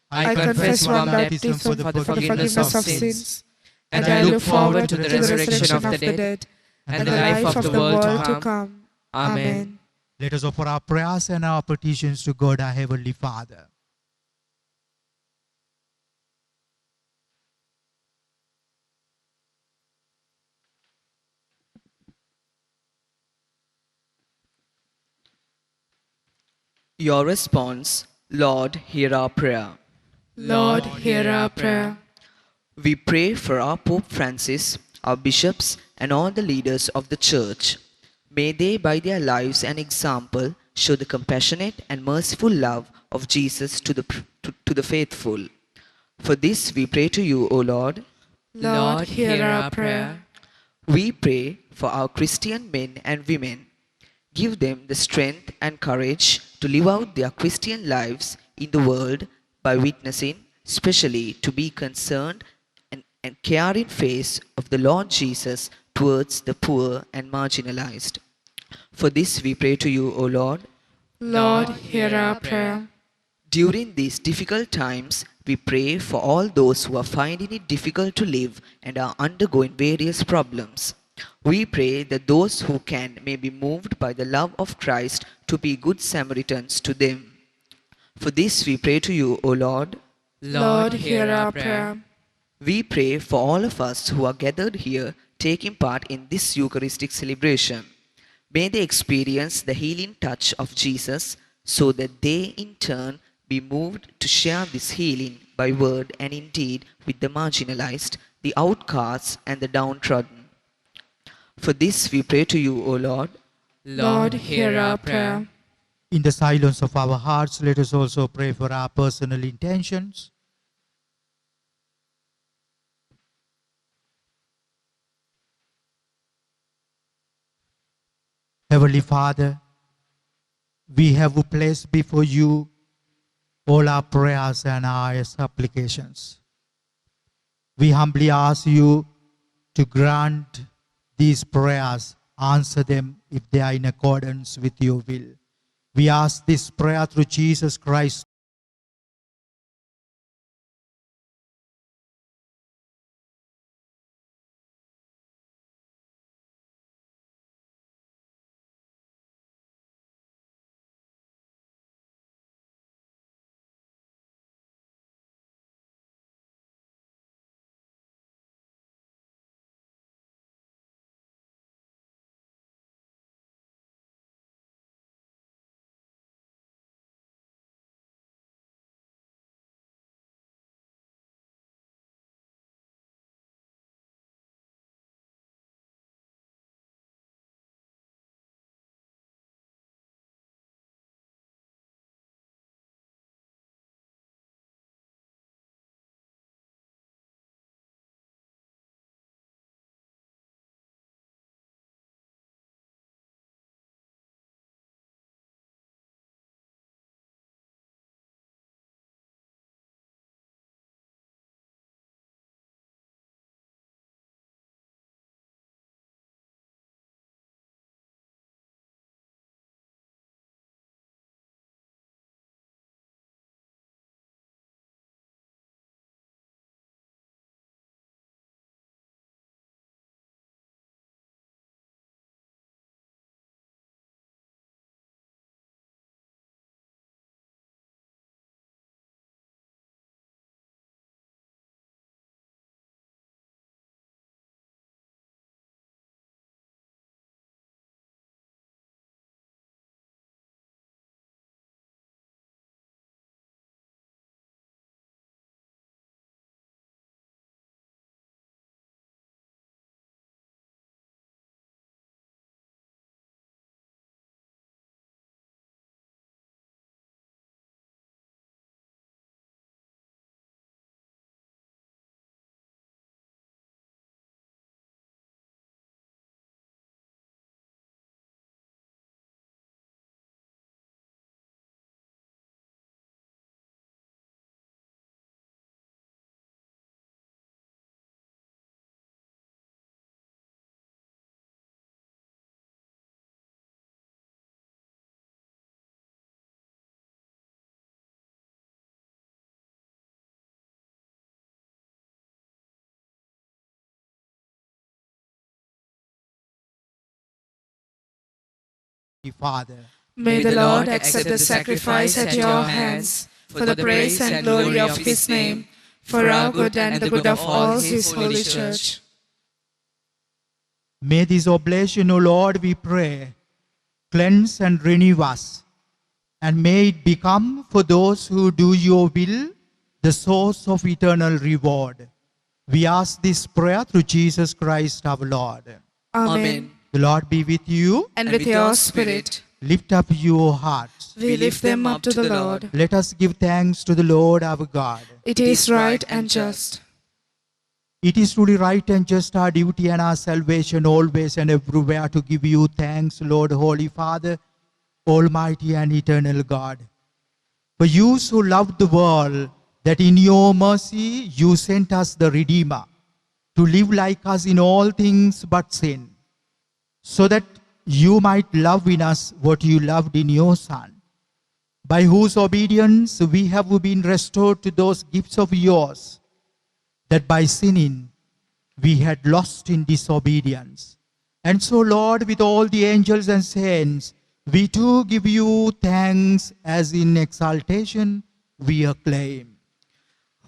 I confess one baptism for the forgiveness of sins, and I look forward to the resurrection of the dead and the life of the world to come. Amen. Let us offer our prayers and our petitions to God, our Heavenly Father. Your response, Lord, hear our prayer. Lord, hear our prayer. We pray for our Pope Francis, our bishops, and all the leaders of the Church. May they, by their lives and example, show the compassionate and merciful love of Jesus to the faithful. For this we pray to you, O Lord. Lord, hear our prayer. We pray for our Christian men and women. Give them the strength and courage to live out their Christian lives in the world by witnessing, especially to be concerned and caring face of the Lord Jesus towards the poor and marginalized. For this we pray to you, O Lord. Lord, hear our prayer. During these difficult times, we pray for all those who are finding it difficult to live and are undergoing various problems. We pray that those who can may be moved by the love of Christ to be good Samaritans to them. For this we pray to you, O Lord. Lord, hear our prayer. We pray for all of us who are gathered here taking part in this Eucharistic celebration. May they experience the healing touch of Jesus so that they in turn be moved to share this healing by word and in deed with the marginalized, the outcasts, and the downtrodden. For this we pray to you, O Lord. Lord, hear our prayer. In the silence of our hearts, let us also pray for our personal intentions. Heavenly Father, we have placed before you all our prayers and our supplications. We humbly ask you to grant these prayers, answer them if they are in accordance with your will. We ask this prayer through Jesus Christ, Almighty Father. May the Lord accept the sacrifice at your hands for the praise and glory of his name, for our good and the good of all his holy church. May this oblation, O Lord, we pray, cleanse and renew us, and may it become for those who do your will the source of eternal reward. We ask this prayer through Jesus Christ our Lord. Amen. The Lord be with you. And with your spirit, Lift up your hearts. we lift them up to the Lord. Let us give thanks to the Lord our God. It is right and just. It is truly right and just our duty and our salvation always and everywhere to give you thanks, Lord, Holy Father, Almighty and eternal God. For you so loved the world that in your mercy you sent us the Redeemer to live like us in all things but sin, so that you might love in us what you loved in your Son, by whose obedience we have been restored to those gifts of yours that by sinning we had lost in disobedience. And so, Lord, with all the angels and saints, we too give you thanks as in exaltation we acclaim.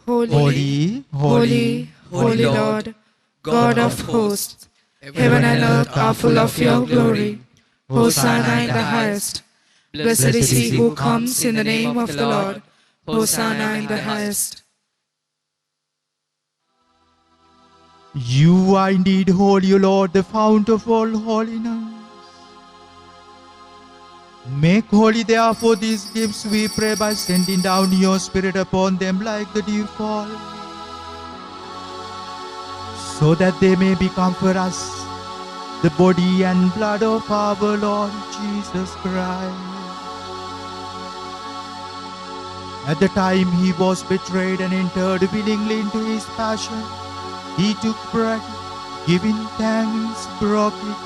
Holy, holy, holy Lord, God of hosts, heaven and earth are full of your glory. Hosanna in the highest. Blessed is he who comes in the name of the Lord. Hosanna in the highest. You are indeed holy, O Lord, the fount of all holiness. Make holy therefore these gifts, we pray, by sending down your Spirit upon them like the dew fall, so that they may become for us the body and blood of our Lord Jesus Christ. At the time he was betrayed and entered willingly into his passion, he took bread, giving thanks, broke it,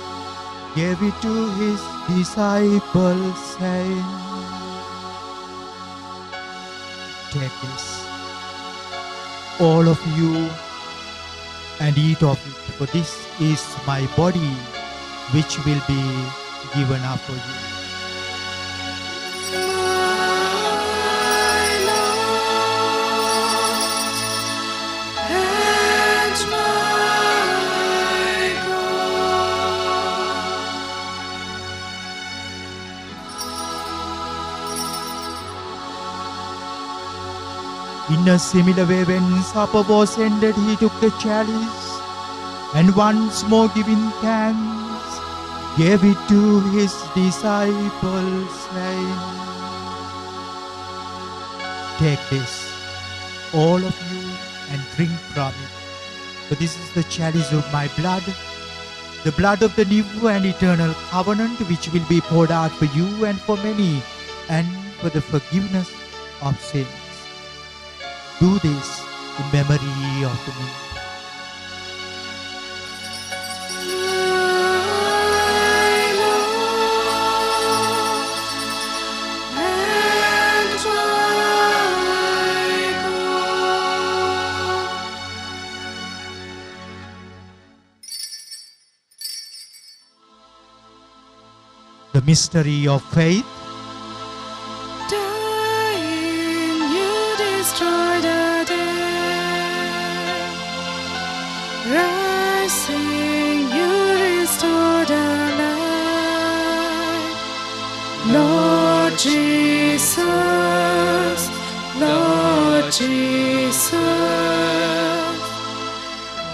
gave it to his disciples, saying, "Take this, all of you, and eat of it, for this is my body, which will be given up for you." In a similar way, when supper was ended, he took the chalice, and once more giving thanks, gave it to his disciples, saying, "Take this, all of you, and drink from it, for this is the chalice of my blood, the blood of the new and eternal covenant, which will be poured out for you and for many, and for the forgiveness of sins. Do this in memory of me." The mystery of faith. Dying, you destroy the dead. Rising, you restore the light. Lord Jesus, Lord Jesus,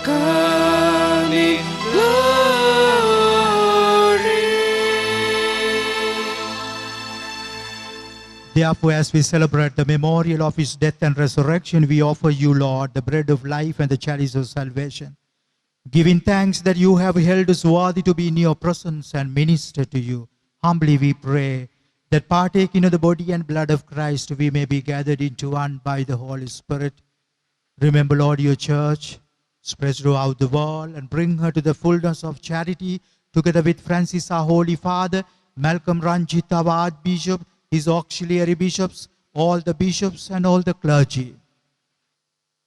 come in glory. Therefore, as we celebrate the memorial of his death and resurrection, we offer you, Lord, the bread of life and the chalice of salvation, giving thanks that you have held us worthy to be in your presence and minister to you. Humbly we pray that, partaking of the body and blood of Christ, we may be gathered into one by the Holy Spirit. Remember, Lord, your church spread throughout the world, and bring her to the fullness of charity, together with Francis, our Holy Father, Malcolm Ranjit, our Archbishop, his auxiliary bishops, all the bishops and all the clergy.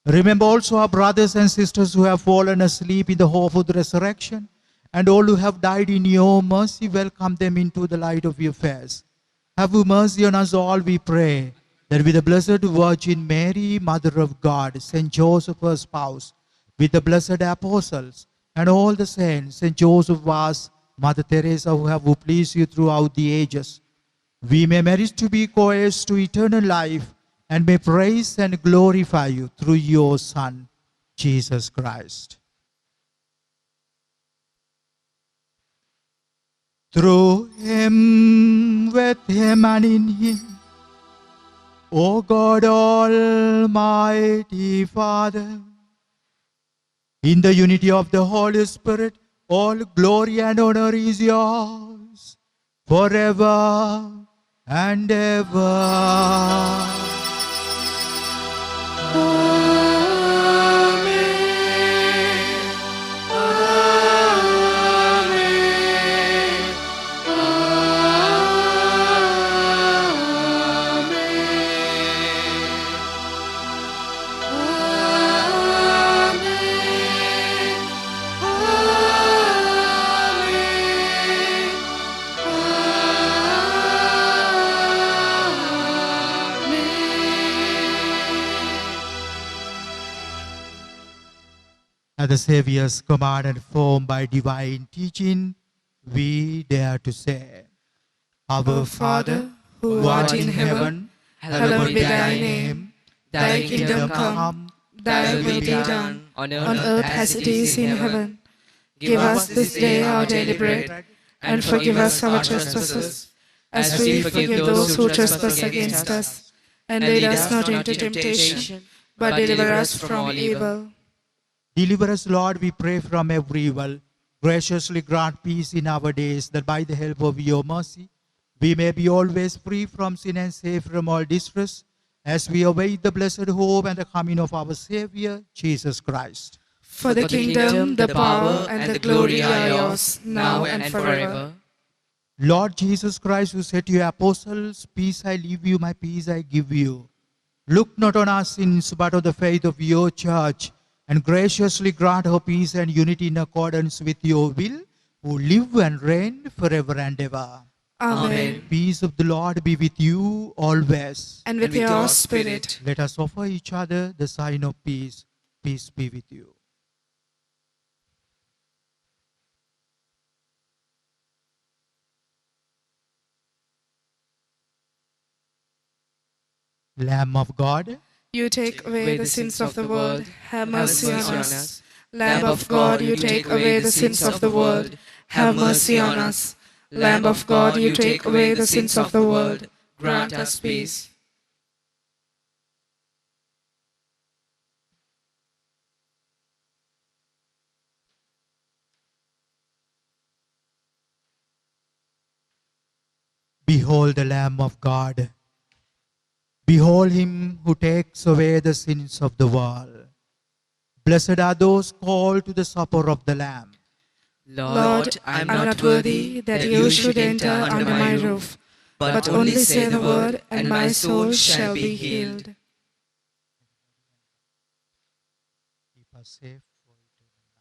Remember also our brothers and sisters who have fallen asleep in the hope of the resurrection, and all who have died in your mercy, welcome them into the light of your face. Have mercy on us all, we pray, that with the Blessed Virgin Mary, Mother of God, Saint Joseph, her spouse, with the blessed apostles and all the saints, Saint Joseph was, Mother Teresa, who have pleased you throughout the ages, we may merit to be co-heirs to eternal life and may praise and glorify you through your Son, Jesus Christ. Through him, with him, and in him, O God, Almighty Father, in the unity of the Holy Spirit, all glory and honor is yours forever and ever. At the Saviour's command and formed by divine teaching, we dare to say, Our Father, who art in heaven, hallowed be thy name. Thy kingdom come, thy will be done, on on earth as it is in heaven. Give us this day our daily bread, and forgive us our trespasses, as we forgive those who trespass against us. And lead us not into temptation, but deliver us from evil. Deliver us, Lord, we pray, from every evil. Graciously grant peace in our days, that by the help of your mercy, we may be always free from sin and safe from all distress, as we await the blessed hope and the coming of our Savior, Jesus Christ. For the kingdom, the power, and the glory are yours, now and forever. Lord Jesus Christ, who said to your apostles, Peace I leave you, my peace I give you. Look not on our sins, but on the faith of your church, and graciously grant her peace and unity in accordance with your will, who live and reign forever and ever. Amen. Peace of the Lord be with you always. And with your spirit. Let us offer each other the sign of peace. Peace be with you. Lamb of God, You take away the sins of the world, have mercy on us. Lamb of God, you take away the sins of the world, have mercy on us. Lamb of God, you take away the sins of the world, grant us peace. behold the Lamb of God. Behold him who takes away the sins of the world. Blessed are those called to the supper of the Lamb. Lord, I am not worthy that you should enter under my roof, but only say the word, and my soul shall be healed. Keep us safe for eternal life.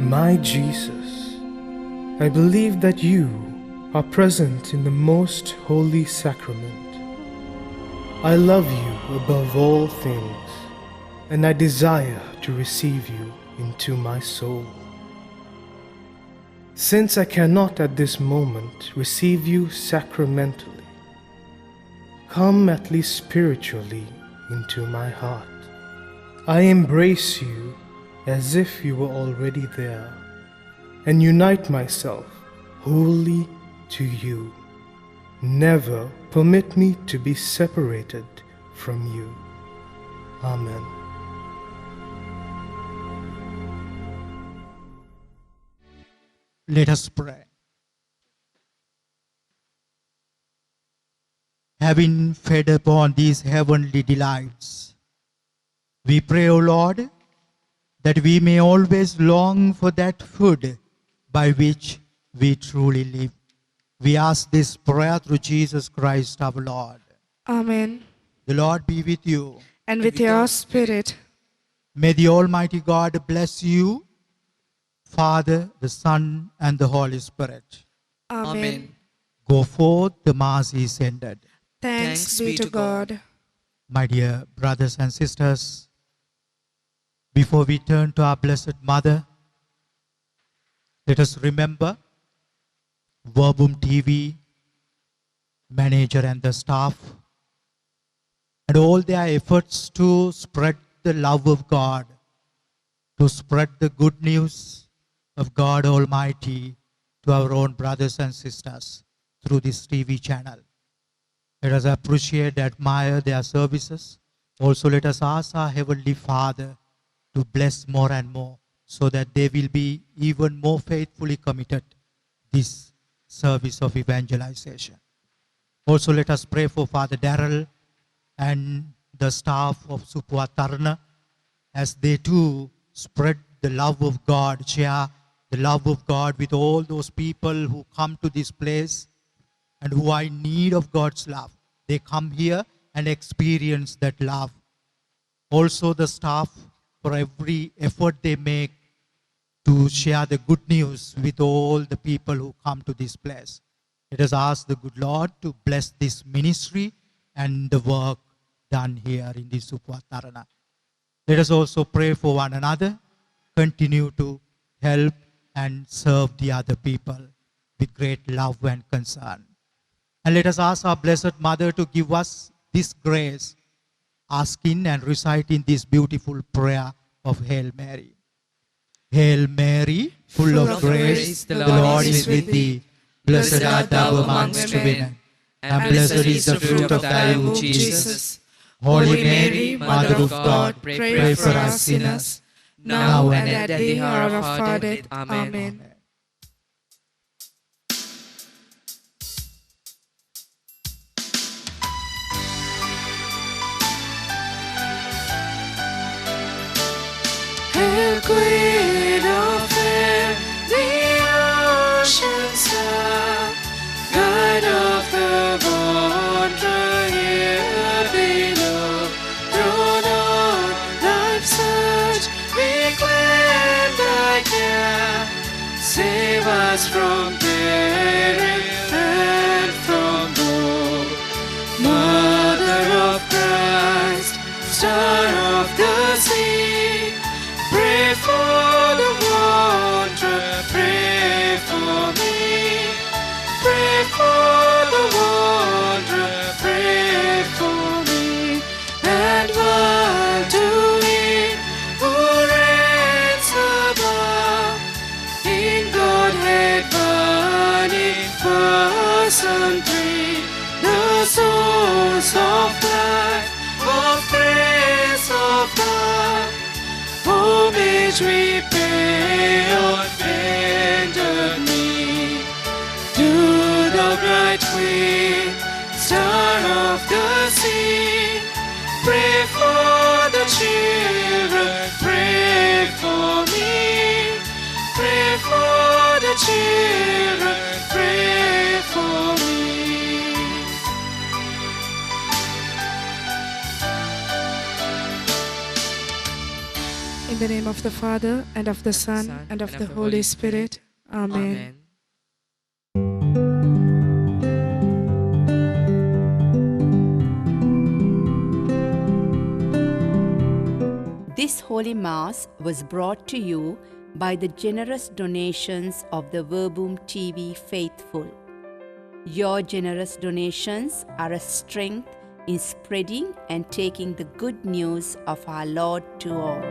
My Jesus, I believe that you are present in the most holy sacrament. I love you above all things, and I desire to receive you into my soul. Since I cannot at this moment receive you sacramentally, come at least spiritually into my heart. I embrace you as if you were already there, and unite myself wholly to you. Never permit me to be separated from you. Amen. Let us pray. having fed upon these heavenly delights. We pray, O Lord, that we may always long for that food by which we truly live. We ask this prayer through Jesus Christ our Lord. Amen. The Lord be with you. And with your spirit. May the Almighty God bless you, Father, the Son, and the Holy Spirit. Amen. Go forth, the Mass is ended. Thanks be to God. My dear brothers and sisters, before we turn to our Blessed Mother, let us remember Verbum TV manager and the staff and all their efforts to spread the love of God, to spread the good news of God Almighty to our own brothers and sisters through this TV channel. Let us appreciate, admire their services. Also, let us ask our Heavenly Father to bless more and more so that they will be even more faithfully committed this service of evangelization. Also, let us pray for Father Darrell and the staff of Supua Tarna as they too spread the love of God, share the love of God with all those people who come to this place and who are in need of God's love. They come here and experience that love. Also the staff, for every effort they make to share the good news with all the people who come to this place. Let us ask the good Lord to bless this ministry and the work done here in the Supua Tarana. Let us also pray for one another, continue to help and serve the other people with great love and concern. And let us ask our Blessed Mother to give us this grace, asking and reciting this beautiful prayer of Hail Mary. Hail Mary, full of grace, the Lord is with thee. Blessed art thou amongst women, and blessed is the fruit of thy womb, Jesus. Holy Mary, Mother of God, pray for us sinners, now and at the hour of our death. Amen. Hail, Queen of Fair, the ocean star, Guide of the wanderer here below. Thrown on life's surge, we claim thy care. Save us from peril and from woe. Mother of Christ, Star of the sea, pray for the wanderer, pray for me. Pray for the wanderer, pray for me. And while doing who reigns above, in Godhead burning person three, the source of life, of grace, of God, homage we pay on bended knee to the bright Queen, Star of the sea. Pray for the children, pray for me. Pray for the children, pray for me. In the name of the Father, and of the Son, and of the Holy Spirit. Amen. This Holy Mass was brought to you by the generous donations of the Verbum TV faithful. Your generous donations are a strength in spreading and taking the good news of our Lord to all.